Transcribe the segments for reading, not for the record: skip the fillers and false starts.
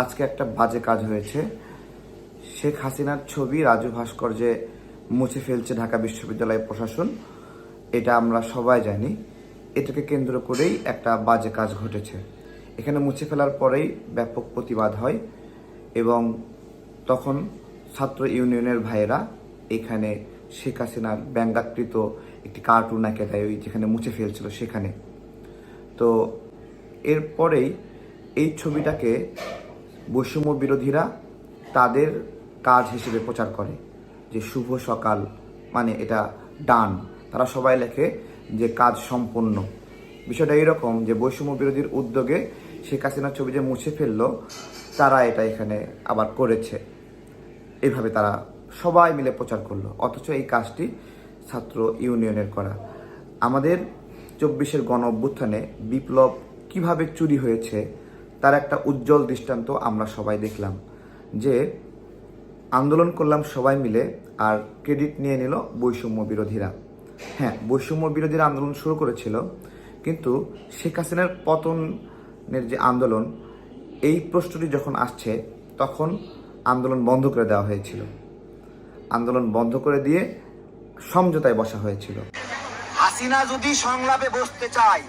আজকে একটা বাজে কাজ হয়েছে। শেখ হাসিনার ছবি রাজু ভাস্কর্যে মুছে ফেলছে ঢাকা বিশ্ববিদ্যালয় প্রশাসন। এটা আমরা সবাই জানি। এটাকে কেন্দ্র করেই একটা বাজে কাজ ঘটেছে। এখানে মুছে ফেলার পরেই ব্যাপক প্রতিবাদ হয় এবং তখন ছাত্র ইউনিয়নের ভাইয়েরা এখানে শেখ হাসিনার ব্যঙ্গাকৃত একটি কার্টুন এঁকে দেয়, ওই যেখানে মুছে ফেলছিল সেখানে। তো এরপরেই এই ছবিটাকে বৈষম্য বিরোধীরা তাদের কাজ হিসেবে প্রচার করে যে শুভ সকাল, মানে এটা ডান। তারা সবাই লেখে যে কাজ সম্পন্ন। বিষয়টা এরকম যে বৈষম্য বিরোধীর উদ্যোগে শেখ হাসিনার ছবি যে মুছে ফেললো, তারা এটা এখানে আবার করেছে, এইভাবে তারা সবাই মিলে প্রচার করলো। অথচ এই কাজটি ছাত্র ইউনিয়নের করা। আমাদের 24-এর গণ অভ্যুত্থানে বিপ্লব কিভাবে চুরি হয়েছে তার একটা উজ্জ্বল দৃষ্টান্ত আমরা সবাই দেখলাম। যে আন্দোলন করলাম সবাই মিলে, আর ক্রেডিট নিয়ে নিল বৈষম্য বিরোধীরা। হ্যাঁ, বৈষম্য বিরোধীরা আন্দোলন শুরু করেছিল, কিন্তু শেখ হাসিনার পতনের যে আন্দোলন, এই প্রশ্নটি যখন আসছে তখন আন্দোলন বন্ধ করে দেওয়া হয়েছিল। আন্দোলন বন্ধ করে দিয়ে সমঝোতায় বসা হয়েছিল। হাসিনা যদি সংলাপে বসতে চায়,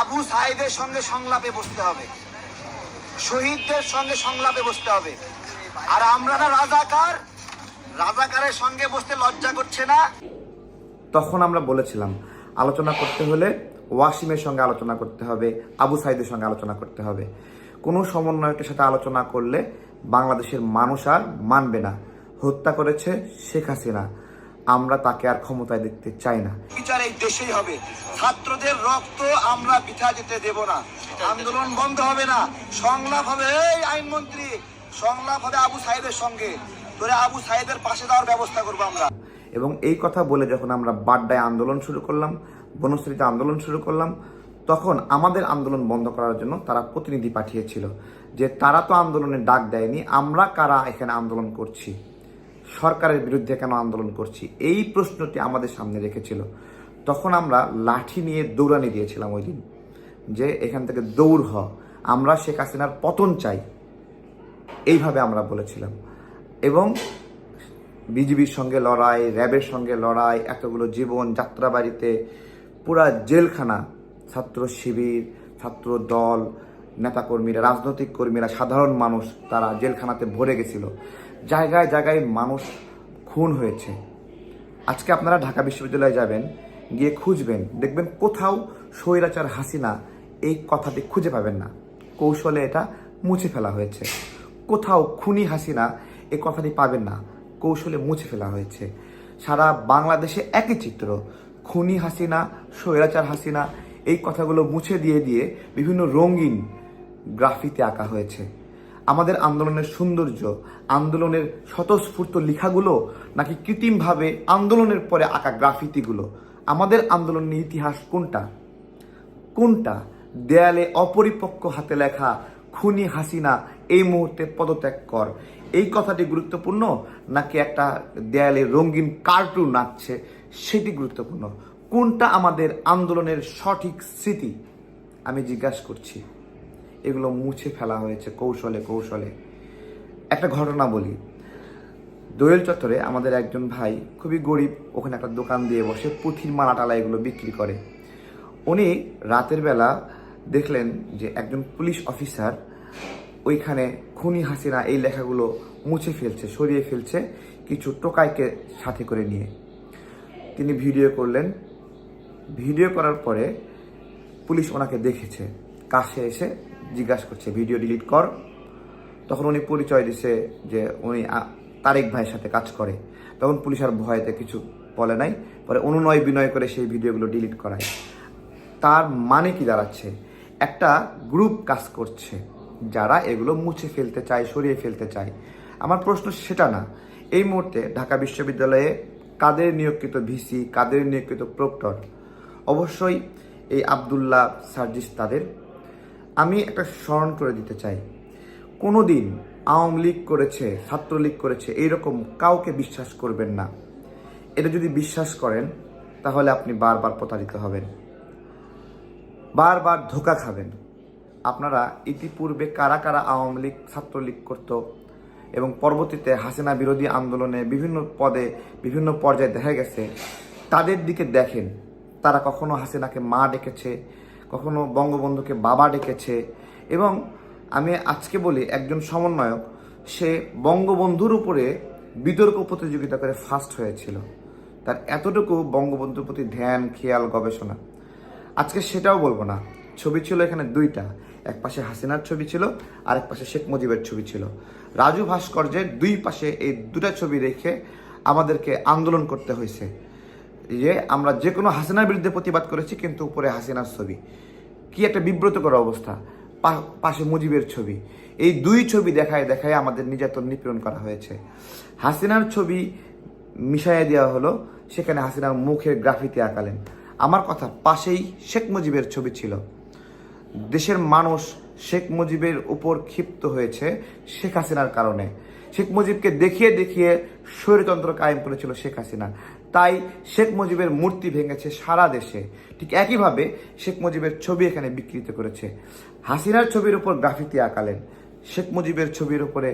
আবু সাইদের সঙ্গে সংলাপে বসতে হবে, শহীদদের সঙ্গে সংলাপে বসতে হবে। আর আমরা না রাজাকারের সঙ্গে বসতে লজ্জা করছে না? তখন আমরা বলেছিলাম আলোচনা করতে হলে ওয়াসিমের সঙ্গে আলোচনা করতে হবে, আবু সাইদের সঙ্গে আলোচনা করতে হবে। কোনো সমন্বয়কের সাথে আলোচনা করলে বাংলাদেশের মানুষ আর মানবে না। হত্যা করেছে শেখ হাসিনা, আমরা তাকে আর ক্ষমতায় দেখতে চাই না। বিচার এই দেশেই হবে। ছাত্রদের রক্ত আমরা বৃথা যেতে দেব না। আন্দোলন বন্ধ হবে না, সংলাপ হবে। এই আইনমন্ত্রী, সংলাপ হবে আবু সাইদের সঙ্গে। তোরে আবু সাইদের পাশে দেওয়ার ব্যবস্থা করবো আমরা। এবং এই কথা বলে যখন আমরা বাড্ডায় আন্দোলন শুরু করলাম, বনশ্রীতে আন্দোলন শুরু করলাম, তখন আমাদের আন্দোলন বন্ধ করার জন্য তারা প্রতিনিধি পাঠিয়েছিল। যে তারা তো আন্দোলনের ডাক দেয়নি, আমরা কারা এখানে আন্দোলন করছি, সরকারের বিরুদ্ধে কেন আন্দোলন করছি, এই প্রশ্নটি আমাদের সামনে রেখেছিল। তখন আমরা লাঠি নিয়ে দৌড়ানি দিয়েছিলাম ওই দিন, যে এখান থেকে দৌড় হ, আমরা শেখ হাসিনার পতন চাই, এইভাবে আমরা বলেছিলাম। এবং বিজিবির সঙ্গে লড়াই, র্যাবের সঙ্গে লড়াই, এতগুলো জীবন, যাত্রাবাড়িতে পুরা জেলখানা, ছাত্র শিবির, ছাত্র দল, নেতাকর্মীরা, রাজনৈতিক কর্মীরা, সাধারণ মানুষ, তারা জেলখানাতে ভরে গেছিল। জায়গায় জায়গায় মানুষ খুন হয়েছে। আজকে আপনারা ঢাকা বিশ্ববিদ্যালয়ে যাবেন, গিয়ে খুঁজবেন, দেখবেন কোথাও স্বৈরাচার হাসিনা এই কথাটি খুঁজে পাবেন না। কৌশলে এটা মুছে ফেলা হয়েছে। কোথাও খুনি হাসিনা এই কথাটি পাবেন না, কৌশলে মুছে ফেলা হয়েছে। সারা বাংলাদেশে একই চিত্র, খুনি হাসিনা, স্বৈরাচার হাসিনা, এই কথাগুলো মুছে দিয়ে দিয়ে বিভিন্ন রঙিন গ্রাফিতে আঁকা হয়েছে। আমাদের আন্দোলনের সৌন্দর্য, আন্দোলনের স্বতঃস্ফূর্ত লেখাগুলো নাকি কৃত্রিমভাবে আন্দোলনের পরে আঁকা গ্রাফিতিগুলো? আমাদের আন্দোলনের ইতিহাস কোনটা? দেয়ালে অপরিপক্ক হাতে লেখা খুনি হাসিনা এই মুহূর্তে পদত্যাগ কর, এই কথাটি গুরুত্বপূর্ণ, নাকি একটা দেয়ালে রঙিন কার্টুন নাচছে সেটি গুরুত্বপূর্ণ? কোনটা আমাদের আন্দোলনের সঠিক স্মৃতি? আমি জিজ্ঞাসা করছি। এগুলো মুছে ফেলা হয়েছে কৌশলে। একটা ঘটনা বলি। দোয়েল চত্বরে আমাদের একজন ভাই, খুবই গরিব, ওখানে একটা দোকান দিয়ে বসে পুঁথির মালা টালা এগুলো বিক্রি করে। উনি রাতের বেলা দেখলেন যে একজন পুলিশ অফিসার ওইখানে খুনি হাসিনা এই লেখাগুলো মুছে ফেলছে, সরিয়ে ফেলছে, কিছু টোকাইকে সাথে করে নিয়ে। তিনি ভিডিও করলেন। ভিডিও করার পরে পুলিশ ওনাকে দেখেছে, কাছে এসে জিজ্ঞাসা করছে ভিডিও ডিলিট কর। তখন উনি পরিচয় দিছে যে উনি তারেক ভাইয়ের সাথে কাজ করে। তখন পুলিশ আর ভয়তে কিছু বলে নাই, পরে অনুনয় বিনয় করে সেই ভিডিওগুলো ডিলিট করায়। তার মানে কি দাঁড়াচ্ছে? একটা গ্রুপ কাজ করছে যারা এগুলো মুছে ফেলতে চায়, সরিয়ে ফেলতে চায়। আমার প্রশ্ন সেটা না। এই মুহূর্তে ঢাকা বিশ্ববিদ্যালয়ে কাদের নিয়োগকৃত ভিসি, কাদের নিয়োগকৃত প্রক্টর? অবশ্যই এই আবদুল্লাহ সার্জিস তাদের। আমি একটা স্মরণ করে দিতে চাই, কোনো দিন আওয়ামী লীগ করেছে, ছাত্রলীগ করেছে এইরকম কাউকে বিশ্বাস করবেন না। এটা যদি বিশ্বাস করেন তাহলে আপনি বারবার প্রতারিত হবেন, বারবার ধোঁকা খাবেন। আপনারা ইতিপূর্বে কারা কারা আওয়ামী লীগ ছাত্রলীগ করত এবং পরবর্তীতে হাসিনা বিরোধী আন্দোলনে বিভিন্ন পদে বিভিন্ন পর্যায়ে দেখা গেছে, তাদের দিকে দেখেন। তারা কখনো হাসিনাকে মা ডেকেছে, কখনো বঙ্গবন্ধুকে বাবা ডেকেছে। এবং আমি আজকে বলি, একজন সমন্বয়ক সে বঙ্গবন্ধুর উপরে বিতর্ক প্রতিযোগিতা করে ফার্স্ট হয়েছিল। তার এতটুকু বঙ্গবন্ধুর প্রতি ধ্যান, খেয়াল, গবেষণা। আজকে সেটাও বলবো না। ছবি ছিল এখানে দুইটা, এক পাশে হাসিনার ছবি ছিল আর এক পাশে শেখ মুজিবের ছবি ছিল। রাজু ভাস্কর্যের দুই পাশে এই দুটা ছবি রেখে আমাদেরকে আন্দোলন করতে হয়েছে যে আমরা যে কোনো হাসিনার বিরুদ্ধে প্রতিবাদ করেছি, কিন্তু উপরে হাসিনার ছবি। কি একটা বিব্রতকর অবস্থা। পাশে মুজিবের ছবি। এই দুই ছবি দেখায় দেখায় আমাদের নির্যাতন নিপীড়ন করা হয়েছে। হাসিনার ছবি মিশাইয়ে দেওয়া হলো, সেখানে হাসিনার মুখের গ্রাফিতি আঁকালেন। আমার কথা, পাশেই শেখ মুজিবের ছবি ছিল। দেশের মানুষ শেখ মুজিবের উপর ক্ষিপ্ত হয়েছে শেখ হাসিনার কারণে। শেখ মুজিবকে দেখিয়ে দেখিয়ে স্বৈরতন্ত্র কায়েম করেছিল শেখ হাসিনা, তাই শেখ মুজিবের মূর্তি ভেঙেছে সারা দেশে। ঠিক একইভাবে শেখ মুজিবের ছবি এখানে বিকৃত করেছে। হাসিনার ছবির উপর গ্রাফিতি আঁকালেন, শেখ মুজিবের ছবির উপরে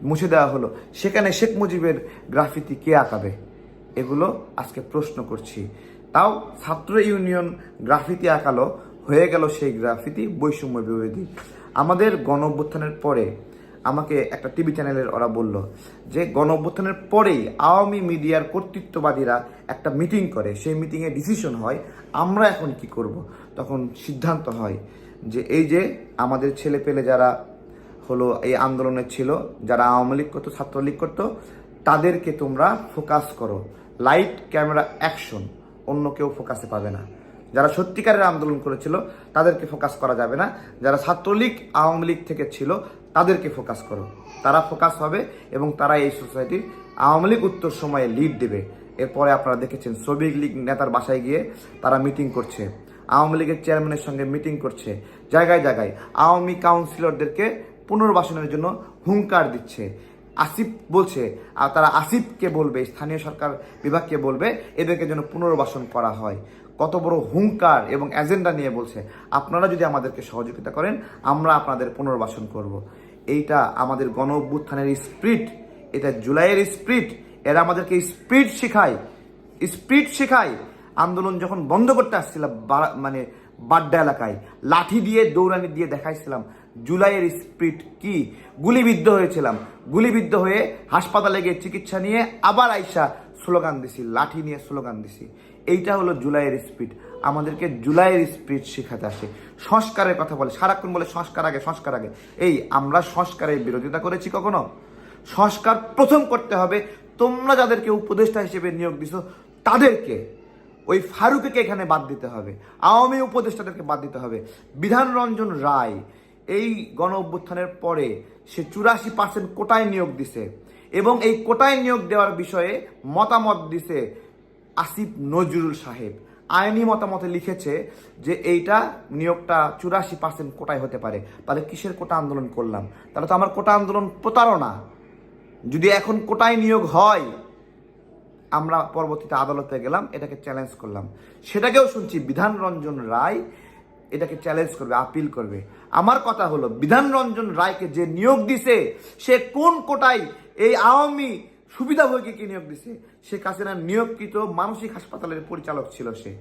মুছে দেওয়া হলো। সেখানে শেখ মুজিবের গ্রাফিতি কে আঁকাবে? এগুলো আজকে প্রশ্ন করছি। তাও ছাত্র ইউনিয়ন গ্রাফিতি আঁকালো, হয়ে গেল সেই গ্রাফিতি বৈষম্য বিরোধী। আমাদের গণ অভ্যুত্থানের পরে আমাকে একটা টিভি চ্যানেলের ওরা বলল যে গণ অভ্যুত্থানের পরেই আওয়ামী মিডিয়ার কর্তৃত্ববাদীরা একটা মিটিং করে, সেই মিটিংয়ে ডিসিশন হয় আমরা এখন কি করব। তখন সিদ্ধান্ত হয় যে এই যে আমাদের ছেলে পেলে যারা হলো এই আন্দোলনে ছিল, যারা আওয়ামী লীগ করতো, ছাত্রলীগ করতো, তাদেরকে তোমরা ফোকাস করো, লাইট ক্যামেরা অ্যাকশন, অন্য কেউ ফোকাসে পাবে না। যারা সত্যিকারের আন্দোলন করেছিল তাদেরকে ফোকাস করা যাবে না, যারা ছাত্রলীগ আওয়ামী লীগ থেকে ছিল তাদেরকে ফোকাস করো। তারা ফোকাস হবে এবং তারা এই সোসাইটির আওয়ামী লীগ উত্তর সময়ে লিড দেবে। এরপরে আপনারা দেখেছেন শ্রমিক লীগ নেতার বাসায় গিয়ে তারা মিটিং করছে, আওয়ামী লীগের চেয়ারম্যানের সঙ্গে মিটিং করছে, জায়গায় জায়গায় আওয়ামী কাউন্সিলরদেরকে পুনর্বাসনের জন্য হুঙ্কার দিচ্ছে। আসিফ বলছে, আর তারা আসিফকে বলবে, স্থানীয় সরকার বিভাগকে বলবে এদেরকে যেন পুনর্বাসন করা হয়। কত বড় হুঙ্কার এবং এজেন্ডা নিয়ে বলছে, আপনারা যদি আমাদেরকে সহযোগিতা করেন আমরা আপনাদের পুনর্বাসন করব। এইটা আমাদের গণ অভ্যুত্থানের স্পিরিট, এটা জুলাইয়ের স্পিরিট। এরা আমাদেরকে স্পিরিট শেখায়। আন্দোলন যখন বন্ধ করতে আসছিলাম মানে বাড্ডা এলাকায় লাঠি দিয়ে দৌড়ানি দিয়ে দেখাইছিলাম জুলাইয়ের স্পিরিট কি। গুলিবিদ্ধ হয়েছিলাম, গুলিবিদ্ধ হয়ে হাসপাতালে গিয়ে চিকিৎসা নিয়ে আবার আইসা স্লোগান দিছি, লাঠি নিয়ে স্লোগান দিছি। এইটা হলো জুলাইয়ের স্পিরিট। আমাদেরকে জুলাইয়ের স্পিরিট শেখাতে আসে। সংস্কারের কথা বলে, সারাক্ষণ বলে সংস্কার আগে, সংস্কার আগে। এই আমরা সংস্কারের বিরোধিতা করেছি কখনো? সংস্কার প্রথম করতে হবে তোমরা যাদেরকে উপদেষ্টা হিসেবে নিয়োগ দিছো তাদেরকে। ওই ফারুককে এখানে বাদ দিতে হবে, আওয়ামী উপদেষ্টাদেরকে বাদ দিতে হবে। বিধান রঞ্জন রায় এই গণ অভ্যুত্থানের পরে সে 84% কোটায় নিয়োগ দিছে এবং এই কোটায় নিয়োগ দেওয়ার বিষয়ে মতামত দিছে আসিফ নজরুল সাহেব। আইনি মতামতে লিখেছে যে এইটা নিয়োগটা 84% কোটায় হতে পারে। তাহলে কিসের কোটা আন্দোলন করলাম? তাহলে তো আমার কোটা আন্দোলন প্রতারণা। যদি এখন কোটায় নিয়োগ হয়, আমরা পরবর্তীতে আদালতে গেলাম, এটাকে চ্যালেঞ্জ করলাম, সেটাকেও শুনছি বিধান রঞ্জন রায় এটাকে চ্যালেঞ্জ করবে, আপিল করবে। আমার কথা হলো বিধান রঞ্জন রায়কে যে নিয়োগ দিছে সে কোন কোটায় এই আওয়ামী সুবিধাভোগীকে নিয়োগ দিছে? শেখ হাসিনার নিয়োগকৃত মানসিক হাসপাতালের পরিচালক ছিল সে।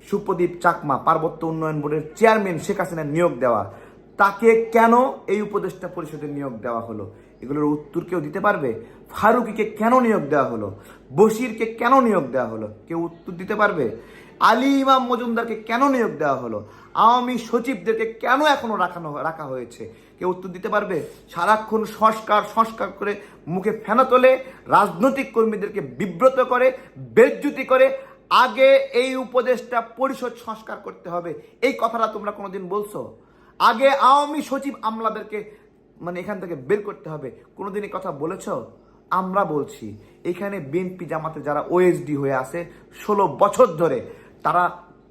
সুপ্রদীপ চাকমা পার্বত্য উন্নয়ন বোর্ডের চেয়ারম্যান শেখ হাসিনার নিয়োগ দেওয়া, তাকে কেন এই উপদেষ্টা পরিষদের নিয়োগ দেওয়া হলো? এগুলোর উত্তর কেউ দিতে পারবে? ফারুকিকে কেন নিয়োগ দেওয়া হলো? বশিরকে কেন নিয়োগ দেওয়া হলো? কেউ উত্তর দিতে পারবে? আলী ইমাম মজুমদারকে কেন নিয়োগ দেওয়া হলো? আওয়ামী সচিবদেরকে কেন এখনো রাখা হয়েছে? কেউ উত্তর দিতে পারবে? সারাক্ষণ সংস্কার করে মুখে ফেনা তোলে, রাজনৈতিক কর্মীদেরকে বিব্রত করে, বেজ্জুতি করে। আগে এই উপদেষ্টা পরিষদ সংস্কার করতে হবে, এই কথাটা তোমরা কোনোদিন বলছো? আগে আওয়ামী সচিব আমলাদেরকে মানে এখান থেকে বের করতে হবে, কোনোদিন এই কথা বলেছ? আমরা বলছি। এখানে বিএনপি জামাতে যারা ওএসডি হয়ে আছে 16 বছর ধরে, তারা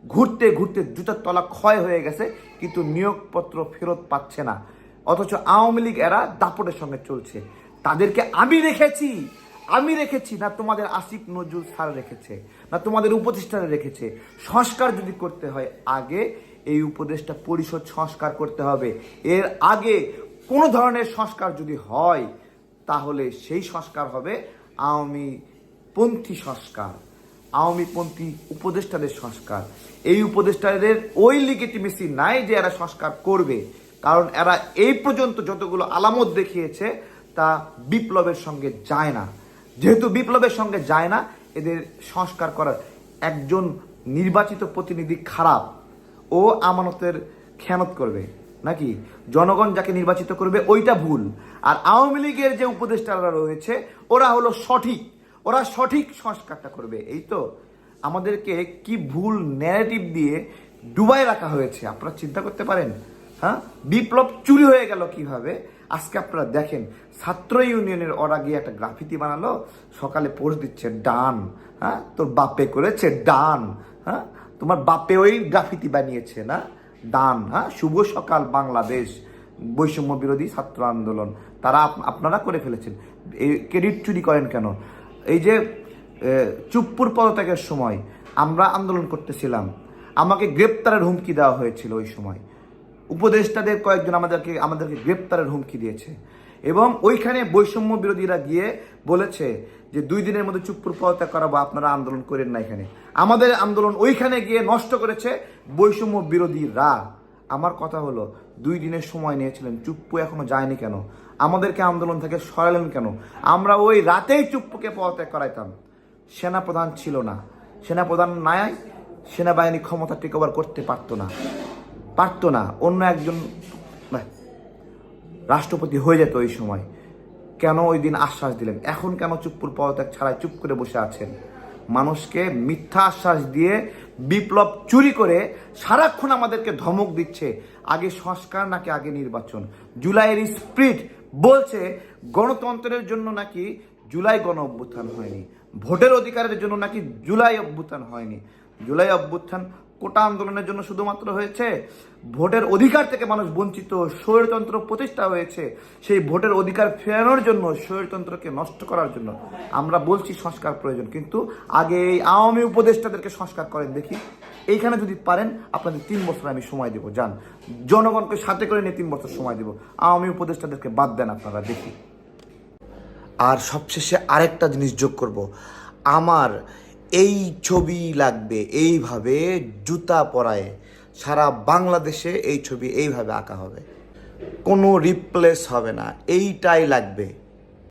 ঘুরতে ঘুরতে জুতার তলা ক্ষয় হয়ে গেছে, কিন্তু নিয়োগপত্র ফেরত পাচ্ছে না। অথচ আওয়ামী লীগ এরা দাপটের সঙ্গে চলছে। তাদেরকে আমি রেখেছি না তোমাদের আসিফ নজরুল স্যার রেখেছে, না তোমাদের উপদেষ্টারা রেখেছে। সংস্কার যদি করতে হয় আগে এই উপদেষ্টা পরিষদ সংস্কার করতে হবে। এর আগে কোনো ধরনের সংস্কার যদি হয় তাহলে সেই সংস্কার হবে আওয়ামী পন্থী সংস্কার, আওয়ামী পন্থী উপদেষ্টাদের সংস্কার। এই উপদেষ্টাদের ওই লিগিটিমেসি নাই যে এরা সংস্কার করবে, কারণ এরা এই পর্যন্ত যতগুলো আলামত দেখিয়েছে তা বিপ্লবের সঙ্গে যায় না। যেহেতু বিপ্লবের সঙ্গে যায় না, এদের সংস্কার করার একজন নির্বাচিত প্রতিনিধি খারাপ, ও আমানতের খেয়ানত করবে নাকি, জনগণ যাকে নির্বাচিত করবে ওইটা ভুল। আর আওয়ামী লীগের যে উপদেষ্টারা রয়েছে ওরা হলো সঠিক, ওরা সঠিক সংস্কারটা করবে। এই তো আমাদেরকে কি ভুল ন্যারেটিভ দিয়ে ডুবাই রাখা হয়েছে, আপনারা চিন্তা করতে পারেন? হ্যাঁ, বিপ্লব চুরি হয়ে গেল কিভাবে? আজকে আপনারা দেখেন, ছাত্র ইউনিয়নের ওরা গিয়ে একটা গ্রাফিতি বানালো, সকালে পোস্ট দিচ্ছে ডান, হ্যাঁ তোর বাপে করেছে ডান, হ্যাঁ তোমার বাপে ওই গ্রাফিতি বানিয়েছে না, ডান, হ্যাঁ শুভ সকাল বাংলাদেশ বৈষম্য বিরোধী ছাত্র আন্দোলন, তারা আপনারা করে ফেলেছেন। এই ক্রেডিট চুরি করেন কেন? এই যে চুপ্পুর পদত্যাগের সময় আমরা আন্দোলন করতেছিলাম, আমাকে গ্রেপ্তারের হুমকি দেওয়া হয়েছিল। ওই সময় উপদেষ্টাদের কয়েকজন আমাদেরকে গ্রেপ্তারের হুমকি দিয়েছে, এবং ওইখানে বৈষম্য বিরোধীরা গিয়ে বলেছে যে 2 দিনের মধ্যে চুপ্পুর পদত্যাগ করাবো, আপনারা আন্দোলন করেন না। এখানে আমাদের আন্দোলন ওইখানে গিয়ে নষ্ট করেছে বৈষম্য বিরোধীরা। আমার কথা হলো 2 দিনের সময় নিয়েছিলেন, চুপ্পু এখনো যায়নি কেন? আমাদেরকে আন্দোলন থেকে সরালেন কেন? আমরা ওই রাতেই চুপ্পুকে পদত্যাগ করাইতাম। সেনাপ্রধান ছিল না, সেনাপ্রধান নাই, সেনাবাহিনী ক্ষমতা টেক ওভার করতে পারতো না, অন্য একজন রাষ্ট্রপতি হয়ে যেত ওই সময়। কেন ওই দিন আশ্বাস দিলেন? এখন কেন চুপ্পুর পদত্যাগ ছাড়াই চুপ করে বসে আছেন? মানুষকে মিথ্যা আশ্বাস দিয়ে বিপ্লব চুরি করে সারাক্ষণ আমাদেরকে ধমক দিচ্ছে, আগে সংস্কার নাকি আগে নির্বাচন। জুলাইয়ের স্পিরিট বলছে গণতন্ত্রের জন্য নাকি জুলাই গণ অভ্যুত্থান হয়নি, ভোটের অধিকারের জন্য নাকি জুলাই অভ্যুত্থান হয়নি। জুলাই অভ্যুত্থান কোটা আন্দোলনের জন্য শুধুমাত্র হয়েছে, ভোটের অধিকার থেকে মানুষ বঞ্চিত, স্বৈরতন্ত্র প্রতিষ্ঠা হয়েছে, সেই ভোটের অধিকার ফেরানোর জন্য, স্বৈরতন্ত্রকে নষ্ট করার জন্য। আমরা বলছি সংস্কার প্রয়োজন, কিন্তু আগে এই আওয়ামী উপদেষ্টাদেরকে সংস্কার করেন দেখি। এইখানে যদি পারেন আপনাদের 3 বছর আমি সময় দেবো, যান জনগণকে সাথে করে নিয়ে 3 বছর সময় দেবো, আওয়ামী উপদেষ্টাদেরকে বাদ দেন আপনারা, দেখি। আর সবশেষে আরেকটা জিনিস যোগ করব, আমার এই ছবি লাগবে এইভাবে জুতা পরায়, সারা বাংলাদেশে এই ছবি এইভাবে আঁকা হবে, কোনো রিপ্লেস হবে না, এইটাই লাগবে।